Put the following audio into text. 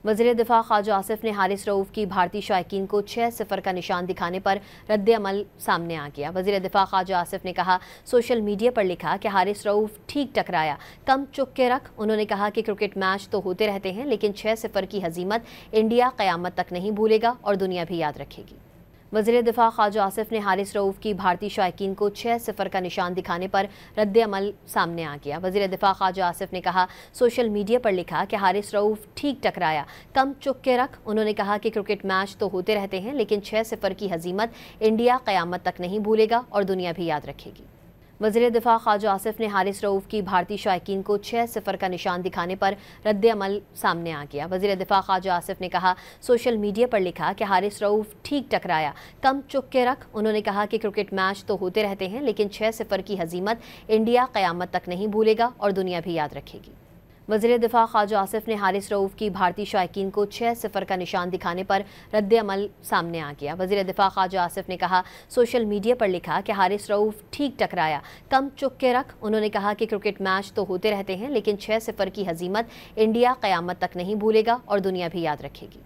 वज़ीर दिफा ख्वाजा आसिफ ने हारिस रऊफ की भारतीय शायकीन को 6-0 का निशान दिखाने पर रद्द-ए-अमल सामने आ गया। वज़ीर दिफा ख्वाजा आसिफ ने कहा, सोशल मीडिया पर लिखा कि हारिस रऊफ ठीक टकराया, कम चुक के रख। उन्होंने कहा कि क्रिकेट मैच तो होते रहते हैं, लेकिन 6-0 की हज़ीमत इंडिया क़यामत तक नहीं भूलेगा और दुनिया भी याद रखेगी। वज़ीर दिफा ख्वाजा आसिफ ने हारिस रऊफ की भारतीय शायकीन को 6-0 का निशान दिखाने पर रद्द-ए-अमल सामने आ गया। वज़ीर दिफा ख्वाजा आसिफ ने कहा, सोशल मीडिया पर लिखा कि हारिस रऊफ ठीक टकराया, कम चुक के रख। उन्होंने कहा कि क्रिकेट मैच तो होते रहते हैं, लेकिन 6-0 की हज़ीमत इंडिया क़यामत तक नहीं भूलेगा और दुनिया भी याद रखेगी। वज़ीर दिफा ख्वाजा आसिफ ने हारिस रऊफ की भारतीय शायकीन को 6-0 का निशान दिखाने पर रद्द-ए-अमल सामने आ गया। वज़ीर दिफा ख्वाजा आसिफ ने कहा, सोशल मीडिया पर लिखा कि हारिस रऊफ ठीक टकराया, कम चुक के रख। उन्होंने कहा कि क्रिकेट मैच तो होते रहते हैं, लेकिन 6-0 की हज़ीमत इंडिया क़यामत तक नहीं भूलेगा और दुनिया भी याद रखेगी। वज़ीर दिफा ख्वाजा आसिफ ने हारिस रऊफ की भारतीय शायकीन को 6-0 का निशान दिखाने पर रद्द-ए-अमल सामने आ गया। वज़ीर दिफा ख्वाजा आसिफ ने कहा, सोशल मीडिया पर लिखा कि हारिस रऊफ ठीक टकराया, कम चुक के रख। उन्होंने कहा कि क्रिकेट मैच तो होते रहते हैं, लेकिन 6-0 की हज़ीमत इंडिया क़यामत तक नहीं भूलेगा और दुनिया भी याद रखेगी।